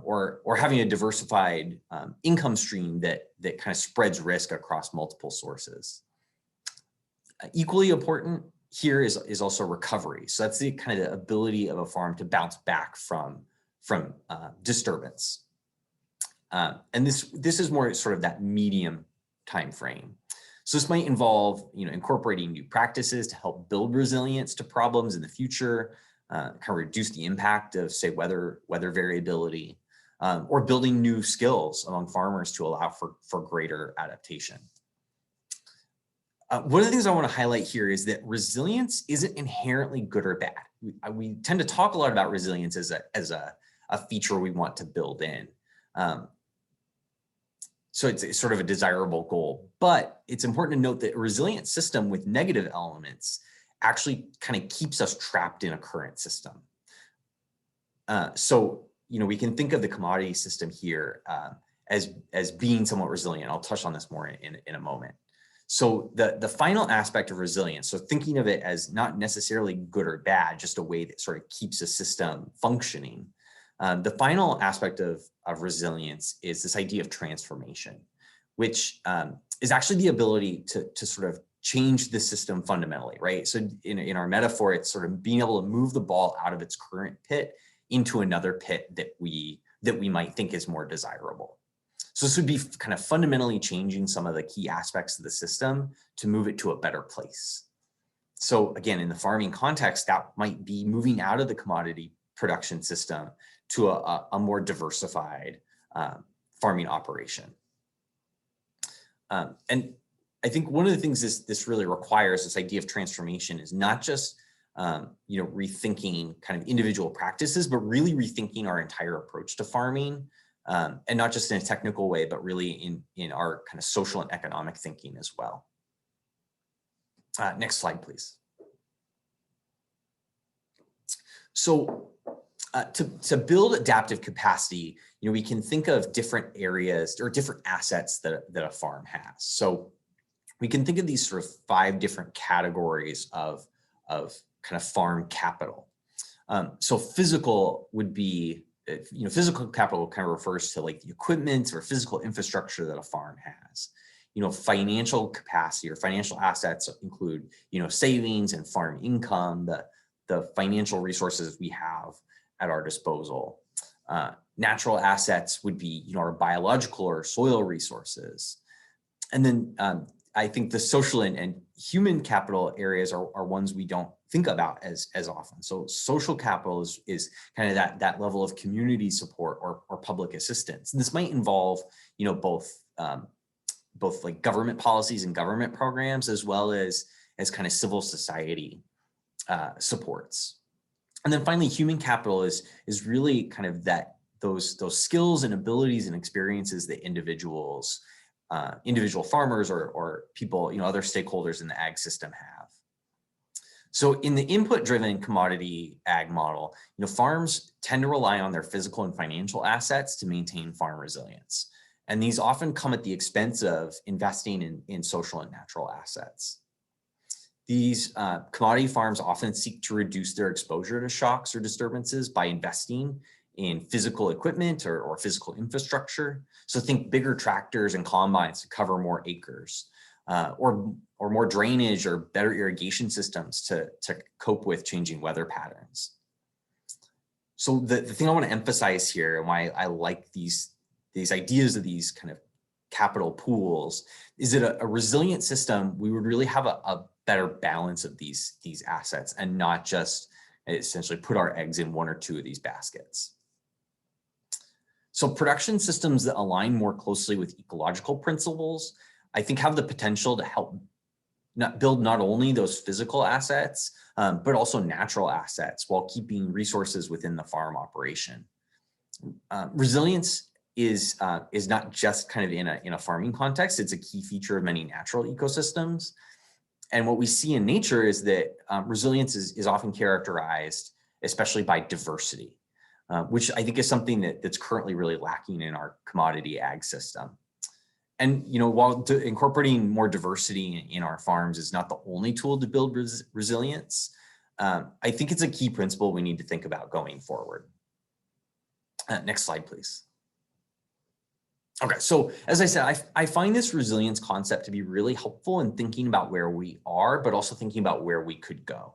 or having a diversified income stream that kind of spreads risk across multiple sources. Equally important here is also recovery. So that's the kind of the ability of a farm to bounce back from disturbance. And this is more sort of that medium time frame. So this might involve incorporating new practices to help build resilience to problems in the future, kind of reduce the impact of, say, weather variability, or building new skills among farmers to allow for greater adaptation. One of the things I want to highlight here is that resilience isn't inherently good or bad. We tend to talk a lot about resilience as a feature we want to build in. So it's sort of a desirable goal, but it's important to note that a resilient system with negative elements actually kind of keeps us trapped in a current system. So we can think of the commodity system here as being somewhat resilient. I'll touch on this more in a moment. So the final aspect of resilience, so thinking of it as not necessarily good or bad, just a way that sort of keeps a system functioning. The final aspect of resilience is this idea of transformation, which is actually the ability to sort of change the system fundamentally, right? So in our metaphor, it's sort of being able to move the ball out of its current pit into another pit that we might think is more desirable. So this would be kind of fundamentally changing some of the key aspects of the system to move it to a better place. So again, in the farming context, that might be moving out of the commodity production system to a more diversified farming operation. And I think one of the things this really requires, this idea of transformation, is not just rethinking kind of individual practices, but really rethinking our entire approach to farming, and not just in a technical way, but really in our kind of social and economic thinking as well. Next slide, please. So to build adaptive capacity, we can think of different areas or different assets that a farm has. So we can think of these sort of 5 different categories of kind of farm capital. So physical would be, physical capital kind of refers to like the equipment or physical infrastructure that a farm has. Financial capacity or financial assets include, savings and farm income, the financial resources we have at our disposal. Natural assets would be, our biological or soil resources. And then I think the social and human capital areas are ones we don't think about as often. So social capital is kind of that level of community support or public assistance. And this might involve, both like government policies and government programs, as well as kind of civil society supports. And then finally, human capital is really kind of those skills and abilities and experiences that individual farmers or people, other stakeholders in the ag system have. So in the input-driven commodity ag model, farms tend to rely on their physical and financial assets to maintain farm resilience. And these often come at the expense of investing in social and natural assets. These commodity farms often seek to reduce their exposure to shocks or disturbances by investing in physical equipment or physical infrastructure. So think bigger tractors and combines to cover more acres, or more drainage or better irrigation systems to cope with changing weather patterns. So the thing I want to emphasize here, and why I like these ideas of these kind of capital pools, is that a resilient system, we would really have a better balance of these assets and not just essentially put our eggs in one or two of these baskets. So production systems that align more closely with ecological principles, I think, have the potential to help build not only those physical assets, but also natural assets while keeping resources within the farm operation. Resilience is not just kind of in a farming context. It's a key feature of many natural ecosystems. And what we see in nature is that resilience is often characterized, especially by diversity, which I think is something that's currently really lacking in our commodity ag system. And while incorporating more diversity in our farms is not the only tool to build resilience, I think it's a key principle we need to think about going forward. Next slide, please. Okay, so as I said, I find this resilience concept to be really helpful in thinking about where we are, but also thinking about where we could go.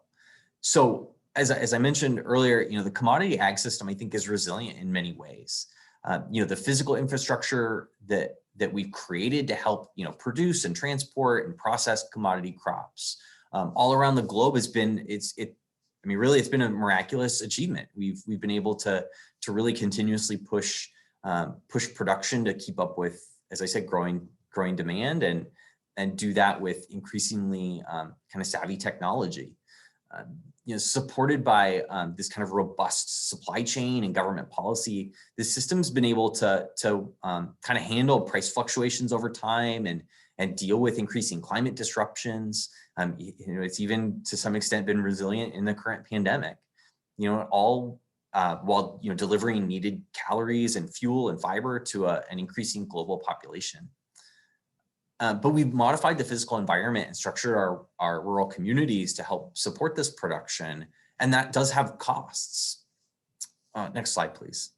So as I mentioned earlier, the commodity ag system, I think, is resilient in many ways. The physical infrastructure that we've created to help produce and transport and process commodity crops all around the globe has been it's been a miraculous achievement. We've been able to really continuously push production to keep up with, as I said, growing demand, and do that with increasingly kind of savvy technology. Supported by this kind of robust supply chain and government policy, this system's been able to kind of handle price fluctuations over time and deal with increasing climate disruptions. It's even to some extent been resilient in the current pandemic. All while delivering needed calories and fuel and fiber to an increasing global population. But we've modified the physical environment and structured our rural communities to help support this production. And that does have costs. Next slide, please.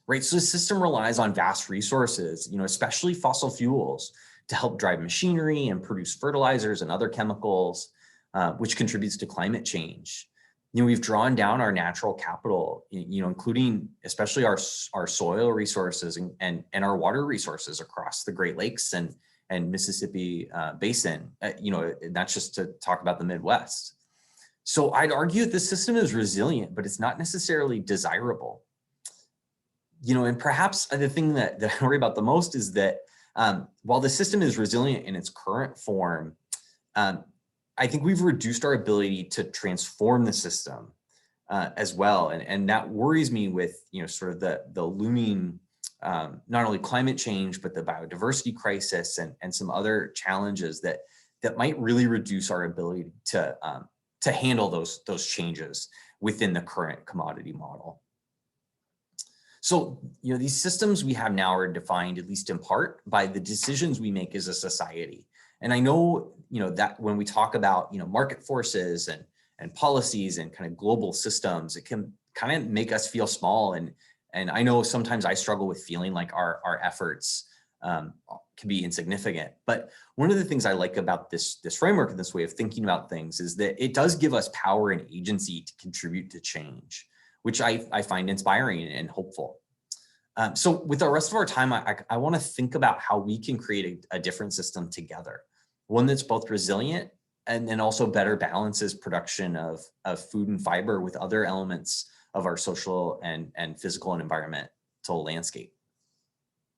Right, so the system relies on vast resources, especially fossil fuels, to help drive machinery and produce fertilizers and other chemicals, which contributes to climate change. We've drawn down our natural capital, including especially our soil resources and our water resources across the Great Lakes and Mississippi Basin, not just to talk about the Midwest. So I'd argue that the system is resilient, but it's not necessarily desirable. And perhaps the thing that I worry about the most is that while the system is resilient in its current form, I think we've reduced our ability to transform the system as well. And that worries me with, sort of the looming, not only climate change, but the biodiversity crisis and some other challenges that might really reduce our ability to handle those changes within the current commodity model. So, these systems we have now are defined, at least in part, by the decisions we make as a society. And I know, that when we talk about, market forces and policies and kind of global systems, it can kind of make us feel small. And I know sometimes I struggle with feeling like our efforts can be insignificant. But one of the things I like about this framework and this way of thinking about things is that it does give us power and agency to contribute to change, which I find inspiring and hopeful. So with the rest of our time, I want to think about how we can create a different system together, one that's both resilient and then also better balances production of food and fiber with other elements of our social and physical and environmental landscape.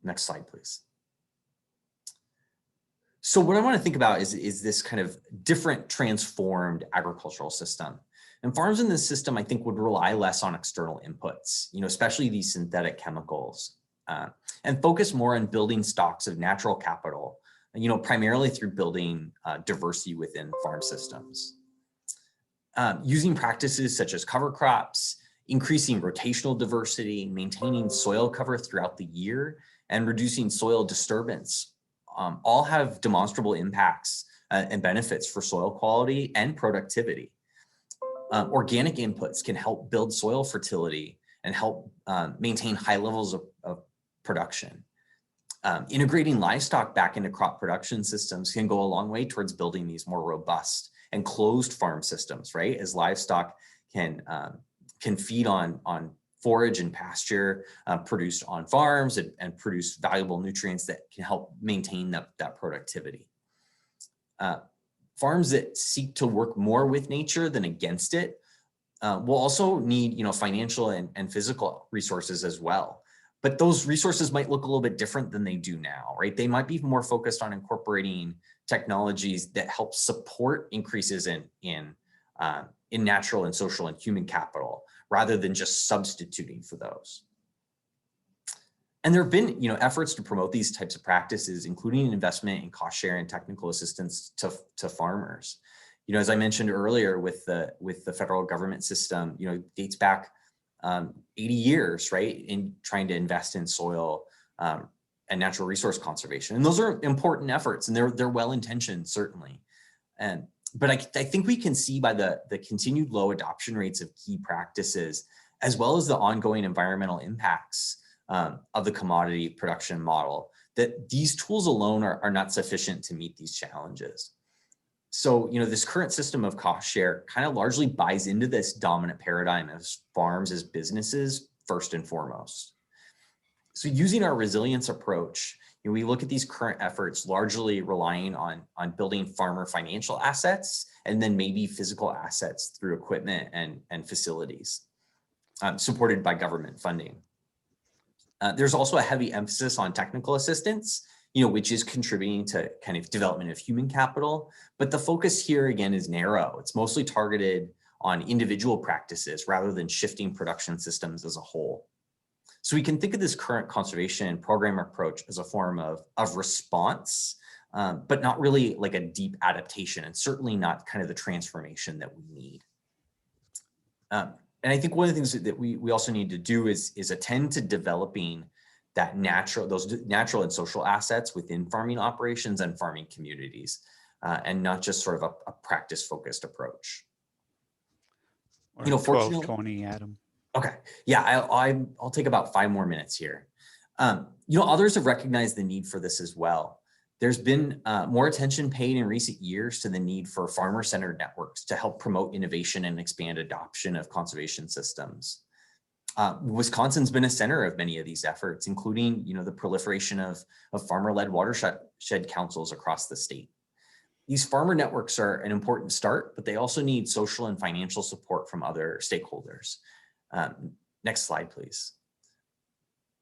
Next slide, please. So what I want to think about is this kind of different transformed agricultural system. And farms in this system, I think, would rely less on external inputs, especially these synthetic chemicals, and focus more on building stocks of natural capital, primarily through building diversity within farm systems. Using practices such as cover crops, increasing rotational diversity, maintaining soil cover throughout the year, and reducing soil disturbance, all have demonstrable impacts and benefits for soil quality and productivity. Organic inputs can help build soil fertility and help maintain high levels of production. Integrating livestock back into crop production systems can go a long way towards building these more robust and closed farm systems, right? As livestock can feed on forage and pasture produced on farms and produce valuable nutrients that can help maintain that productivity. Farms that seek to work more with nature than against it will also need, financial and physical resources as well. But those resources might look a little bit different than they do now, right? They might be more focused on incorporating technologies that help support increases in natural and social and human capital, rather than just substituting for those. And there have been, efforts to promote these types of practices, including investment in cost share and technical assistance to farmers. As I mentioned earlier, with the federal government system, dates back 80 years, right, in trying to invest in soil and natural resource conservation. And those are important efforts, and they're well-intentioned, certainly. But I think we can see by the continued low adoption rates of key practices, as well as the ongoing environmental impacts of the commodity production model, that these tools alone are not sufficient to meet these challenges. So, this current system of cost share kind of largely buys into this dominant paradigm of farms as businesses first and foremost. So using our resilience approach, we look at these current efforts largely relying on building farmer financial assets and then maybe physical assets through equipment and facilities supported by government funding. There's also a heavy emphasis on technical assistance, which is contributing to kind of development of human capital. But the focus here, again, is narrow. It's mostly targeted on individual practices rather than shifting production systems as a whole. So we can think of this current conservation program approach as a form of response, but not really like a deep adaptation, and certainly not kind of the transformation that we need. And I think one of the things that we also need to do is attend to developing those natural and social assets within farming operations and farming communities, and not just sort of a practice-focused approach. Or You know, 12:20, Adam. Okay, yeah, I'll take about 5 more minutes here. You know, others have recognized the need for this as well. There's been more attention paid in recent years to the need for farmer-centered networks to help promote innovation and expand adoption of conservation systems. Wisconsin's been a center of many of these efforts, including, you know, the proliferation of farmer-led watershed councils across the state. These farmer networks are an important start, but they also need social and financial support from other stakeholders. Next slide, please.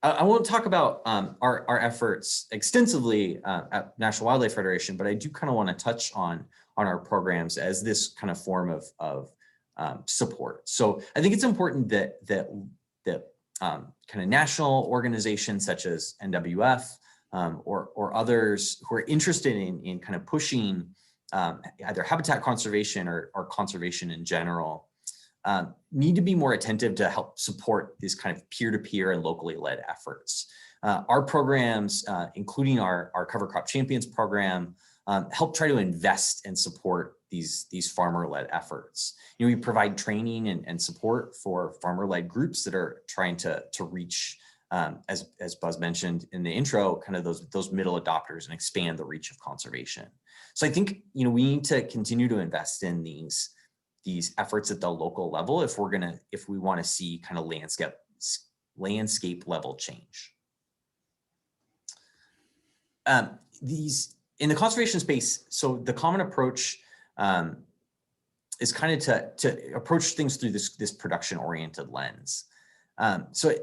I won't talk about our efforts extensively at National Wildlife Federation, but I do kind of want to touch on our programs as this kind of form of support. So I think it's important that kind of national organizations such as NWF or others who are interested in kind of pushing either habitat conservation or conservation in general need to be more attentive to help support these kind of peer-to-peer and locally led efforts. Our programs, including our Cover Crop Champions program, help try to invest and support these farmer-led efforts. You know, we provide training and support for farmer-led groups that are trying to reach, as Buzz mentioned in the intro, kind of those middle adopters and expand the reach of conservation. So I think, you know, we need to continue to invest in these efforts at the local level if we want to see kind of landscape level change. In the conservation space, so the common approach is kind of to approach things through this production-oriented lens. So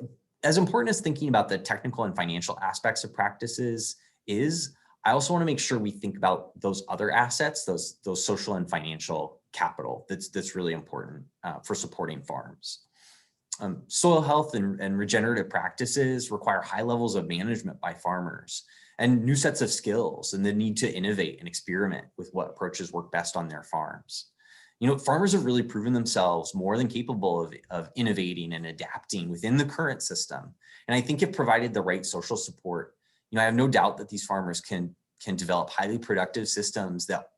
as important as thinking about the technical and financial aspects of practices is, I also want to make sure we think about those other assets, those social and financial capital that's really important for supporting farms. Soil health and regenerative practices require high levels of management by farmers and new sets of skills and the need to innovate and experiment with what approaches work best on their farms. You know, farmers have really proven themselves more than capable of innovating and adapting within the current system. And I think if provided the right social support, you know, I have no doubt that these farmers can develop highly productive systems that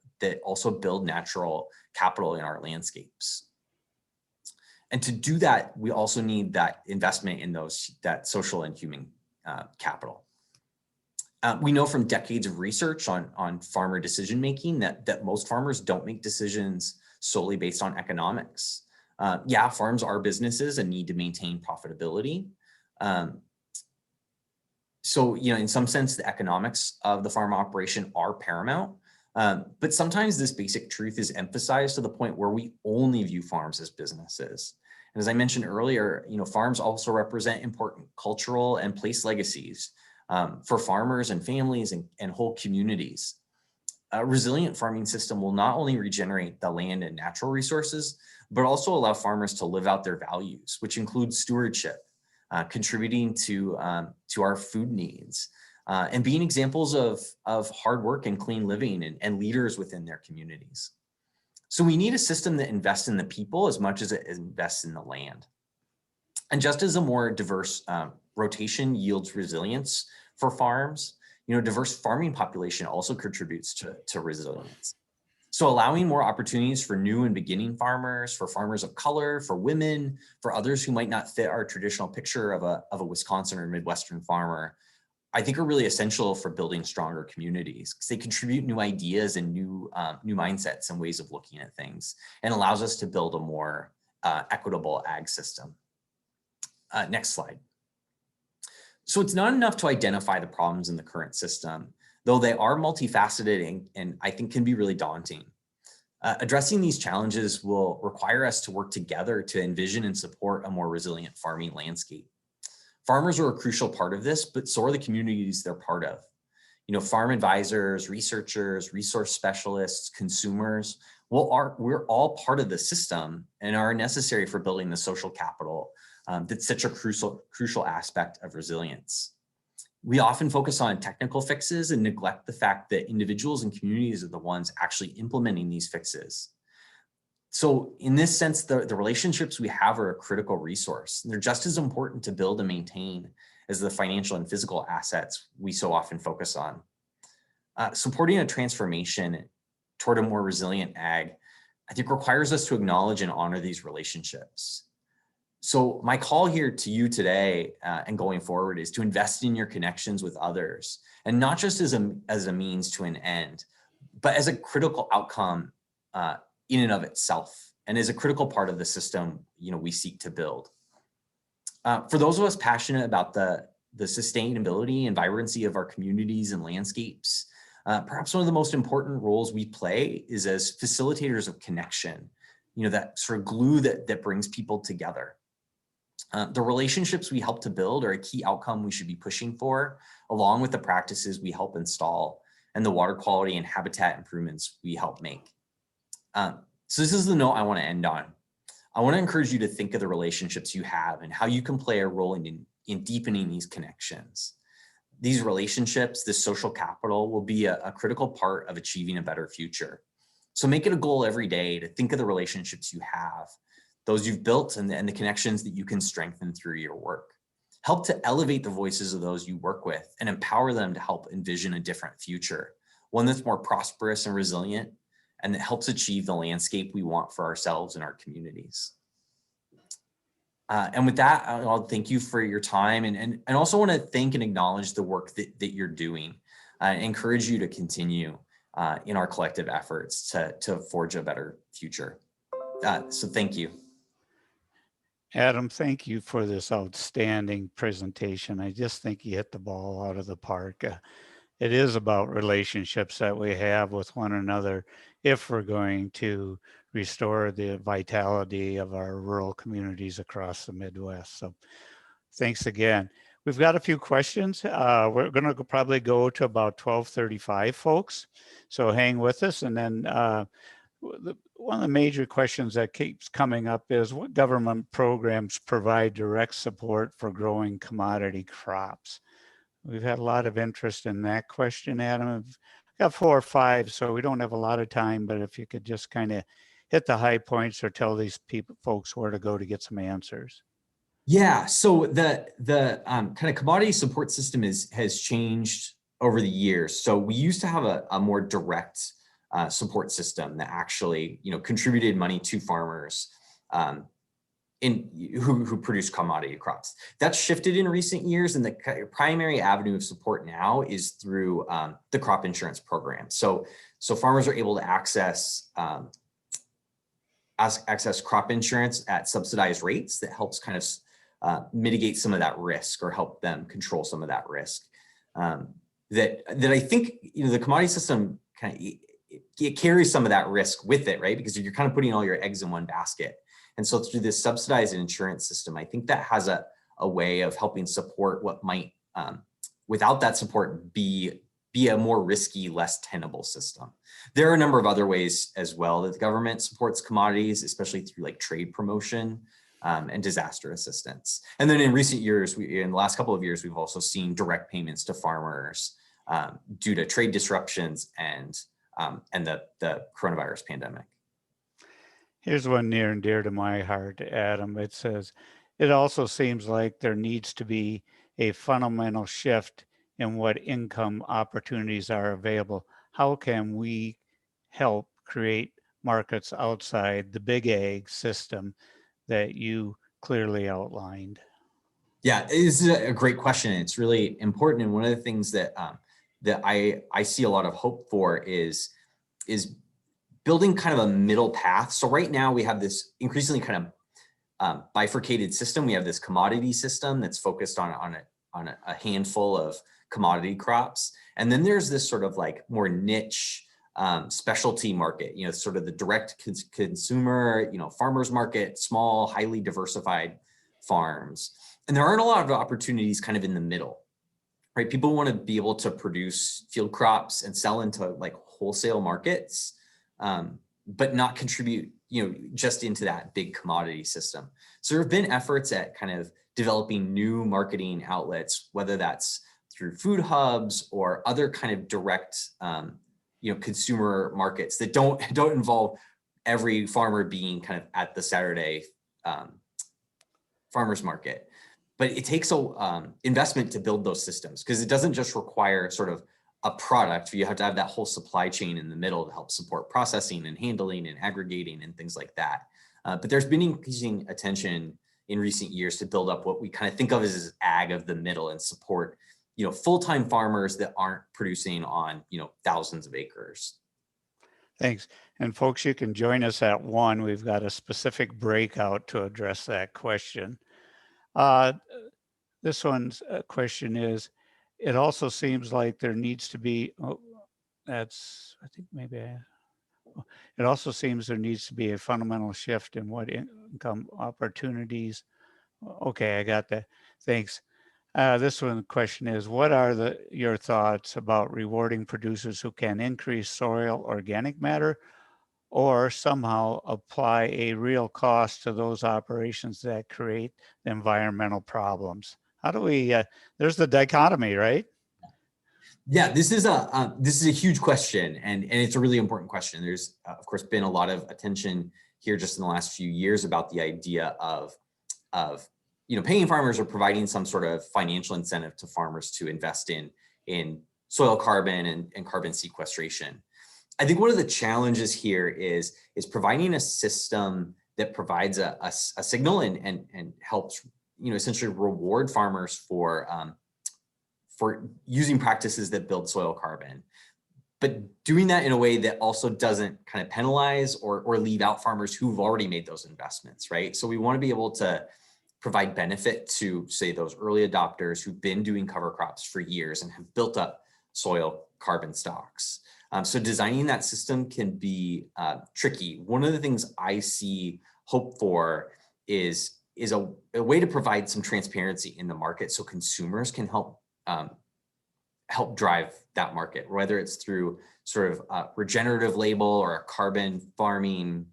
also build natural capital in our landscapes. And to do that, we also need that investment in that social and human capital. We know from decades of research on farmer decision-making that most farmers don't make decisions solely based on economics. Yeah, farms are businesses and need to maintain profitability. So, you know, in some sense, the economics of the farm operation are paramount. But sometimes this basic truth is emphasized to the point where we only view farms as businesses. And as I mentioned earlier, you know, farms also represent important cultural and place legacies for farmers and families and whole communities. A resilient farming system will not only regenerate the land and natural resources, but also allow farmers to live out their values, which includes stewardship, contributing to our food needs, and being examples of hard work and clean living and leaders within their communities. So we need a system that invests in the people as much as it invests in the land. And just as a more diverse rotation yields resilience for farms, you know, diverse farming population also contributes to resilience. So allowing more opportunities for new and beginning farmers, for farmers of color, for women, for others who might not fit our traditional picture of a Wisconsin or Midwestern farmer, I think are really essential for building stronger communities because they contribute new ideas and new mindsets and ways of looking at things and allows us to build a more equitable ag system. Next slide. So it's not enough to identify the problems in the current system, though they are multifaceted and I think can be really daunting. Addressing these challenges will require us to work together to envision and support a more resilient farming landscape. Farmers are a crucial part of this, but so are the communities they're part of. You know, farm advisors, researchers, resource specialists, consumers, we're all part of the system and are necessary for building the social capital that's such a crucial aspect of resilience. We often focus on technical fixes and neglect the fact that individuals and communities are the ones actually implementing these fixes. So in this sense, the relationships we have are a critical resource. And they're just as important to build and maintain as the financial and physical assets we so often focus on. Supporting a transformation toward a more resilient ag, I think, requires us to acknowledge and honor these relationships. So my call here to you today and going forward is to invest in your connections with others, and not just as a means to an end, but as a critical outcome in and of itself, and as a critical part of the system we seek to build. For those of us passionate about the sustainability and vibrancy of our communities and landscapes, perhaps one of the most important roles we play is as facilitators of connection, that sort of glue that brings people together. The relationships we help to build are a key outcome we should be pushing for, along with the practices we help install and the water quality and habitat improvements we help make. So this is the note I want to end on. I want to encourage you to think of the relationships you have and how you can play a role in deepening these connections. These relationships, this social capital, will be a critical part of achieving a better future. So make it a goal every day to think of the relationships you have, those you've built, and the connections that you can strengthen through your work. Help to elevate the voices of those you work with and empower them to help envision a different future, one that's more prosperous and resilient, and that helps achieve the landscape we want for ourselves and our communities. And with that, I'll thank you for your time, and also want to thank and acknowledge the work that you're doing. I encourage you to continue in our collective efforts to forge a better future. So thank you. Adam, thank you for this outstanding presentation. I just think you hit the ball out of the park. It is about relationships that we have with one another if we're going to restore the vitality of our rural communities across the Midwest. So thanks again. We've got a few questions. We're going to probably go to about 12:35, folks. So hang with us. And then one of the major questions that keeps coming up is, what government programs provide direct support for growing commodity crops? We've had a lot of interest in that question, Adam. I've got 4 or 5, so we don't have a lot of time, but if you could just kind of hit the high points or tell these folks where to go to get some answers. Yeah, so the kind of commodity support system has changed over the years. So we used to have a more direct support system that actually contributed money to farmers who produce commodity crops. That's shifted in recent years, and the primary avenue of support now is through the crop insurance program. So farmers are able to access crop insurance at subsidized rates that helps kind of mitigate some of that risk, or help them control some of that risk. That I think the commodity system kind of it carries some of that risk with it, right? Because you're kind of putting all your eggs in one basket. And so through this subsidized insurance system, I think that has a way of helping support what might, without that support, be a more risky, less tenable system. There are a number of other ways as well that the government supports commodities, especially through like trade promotion and disaster assistance. And then in recent years, in the last couple of years, we've also seen direct payments to farmers due to trade disruptions and the coronavirus pandemic. Here's one near and dear to my heart, Adam. It says, it also seems like there needs to be a fundamental shift in what income opportunities are available. How can we help create markets outside the big ag system that you clearly outlined? Yeah, this is a great question. It's really important. And one of the things that I see a lot of hope for is building kind of a middle path. So right now we have this increasingly kind of bifurcated system. We have this commodity system that's focused on a handful of commodity crops. And then there's this sort of like more niche specialty market, sort of the direct consumer, farmers market, small, highly diversified farms. And there aren't a lot of opportunities kind of in the middle, right? People want to be able to produce field crops and sell into like wholesale markets, but not contribute, just into that big commodity system. So there have been efforts at kind of developing new marketing outlets, whether that's through food hubs or other kind of direct, consumer markets that don't involve every farmer being kind of at the Saturday farmers market. but it takes a investment to build those systems, because it doesn't just require sort of a product. You have to have that whole supply chain in the middle to help support processing and handling and aggregating and things like that. But there's been increasing attention in recent years to build up what we kind of think of as ag of the middle and support, full-time farmers that aren't producing on, thousands of acres. Thanks. And folks, you can join us at 1. We've got a specific breakout to address that question. This one's question is, it also seems like there needs to be, it also seems there needs to be a fundamental shift in what income opportunities. Okay, I got that. Thanks. This one question is, what are your thoughts about rewarding producers who can increase soil organic matter or somehow apply a real cost to those operations that create the environmental problems? How do we, there's the dichotomy, right? Yeah, this is a huge question, and it's a really important question. There's of course been a lot of attention here just in the last few years about the idea of paying farmers or providing some sort of financial incentive to farmers to invest in soil carbon and carbon sequestration. I think one of the challenges here is providing a system that provides a signal and helps essentially reward farmers for using practices that build soil carbon, but doing that in a way that also doesn't kind of penalize or leave out farmers who've already made those investments, right? So we want to be able to provide benefit to, say, those early adopters who've been doing cover crops for years and have built up soil carbon stocks. So designing that system can be tricky. One of the things I see hope for is a way to provide some transparency in the market so consumers can help drive that market, whether it's through sort of a regenerative label or a carbon farming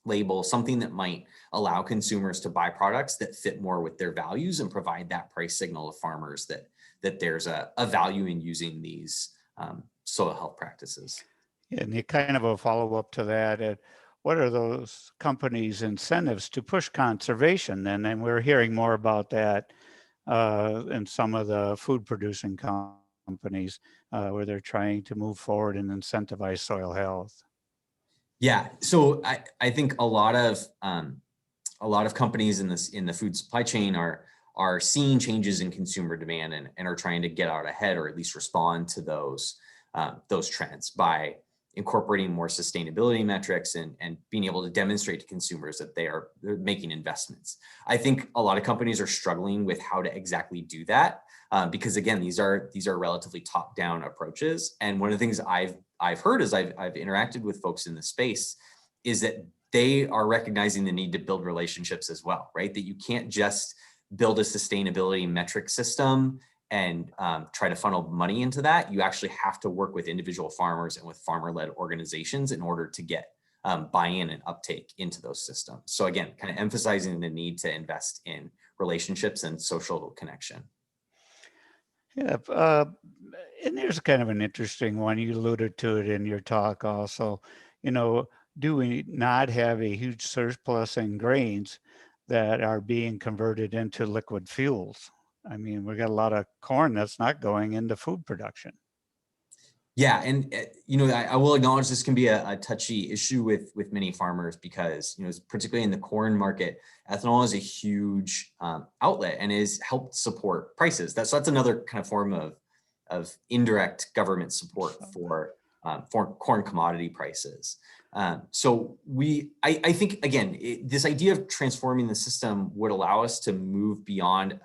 label, something that might allow consumers to buy products that fit more with their values and provide that price signal to farmers that there's a value in using these soil health practices. And kind of a follow-up to that, what are those companies' incentives to push conservation? And then we're hearing more about that in some of the food producing companies where they're trying to move forward and incentivize soil health. Yeah, so I think a lot of companies in the food supply chain are seeing changes in consumer demand and are trying to get out ahead or at least respond to those trends by incorporating more sustainability metrics and being able to demonstrate to consumers that they're making investments. I think a lot of companies are struggling with how to exactly do that because again, these are relatively top-down approaches. And one of the things I've heard as I've interacted with folks in the space is that they are recognizing the need to build relationships as well, right? That you can't just build a sustainability metric system and try to funnel money into that. You actually have to work with individual farmers and with farmer-led organizations in order to get buy-in and uptake into those systems. So again, kind of emphasizing the need to invest in relationships and social connection. Yeah, and there's kind of an interesting one. You alluded to it in your talk also. Do we not have a huge surplus in grains that are being converted into liquid fuels? I mean, we got a lot of corn that's not going into food production. Yeah, and I will acknowledge this can be a touchy issue with many farmers because particularly in the corn market, ethanol is a huge outlet and has helped support prices. That's another kind of form of indirect government support for corn commodity prices. So I think again, this idea of transforming the system would allow us to move beyond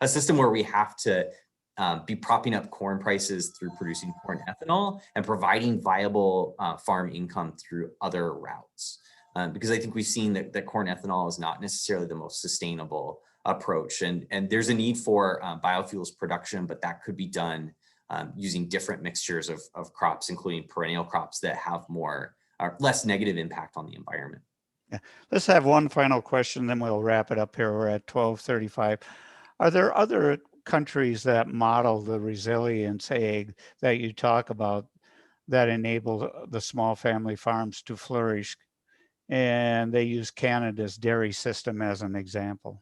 a system where we have to be propping up corn prices through producing corn ethanol and providing viable farm income through other routes. Because I think we've seen that corn ethanol is not necessarily the most sustainable approach. And there's a need for biofuels production, but that could be done using different mixtures of crops, including perennial crops that have less negative impact on the environment. Yeah. Let's have one final question, then we'll wrap it up here. We're at 12:35. Are there other countries that model the resilience ag that you talk about that enable the small family farms to flourish? And they use Canada's dairy system as an example.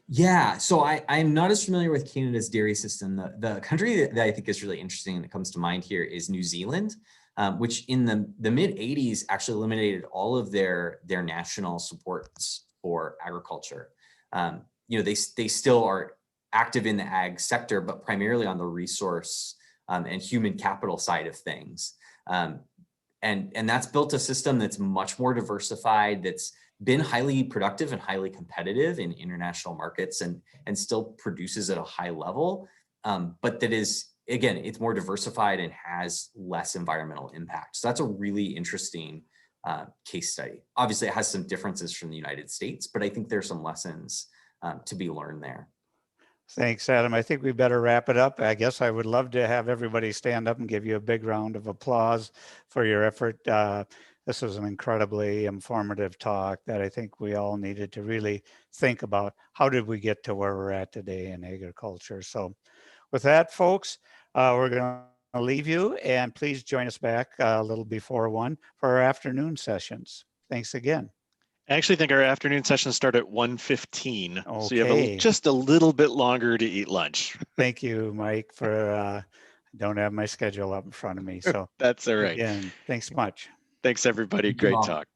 Yeah, so I'm not as familiar with Canada's dairy system. The country that I think is really interesting that comes to mind here is New Zealand, which in the mid 80s actually eliminated all of their national supports for agriculture. They still are active in the ag sector, but primarily on the resource and human capital side of things. And that's built a system that's much more diversified, that's been highly productive and highly competitive in international markets and still produces at a high level. But that is, again, it's more diversified and has less environmental impact. So that's a really interesting case study. Obviously, it has some differences from the United States, but I think there's some lessons to be learned there. Thanks, Adam. I think we better wrap it up. I guess I would love to have everybody stand up and give you a big round of applause for your effort. This was an incredibly informative talk that I think we all needed to really think about. How did we get to where we're at today in agriculture? So with that, folks, we're going to leave you, and please join us back a little before 1 for our afternoon sessions. Thanks again. I actually think our afternoon sessions start at 1:15. Okay. So you have just a little bit longer to eat lunch. Thank you, Mike, for I don't have my schedule up in front of me. So that's all right. Again, thanks much. Thanks, everybody. Great talk.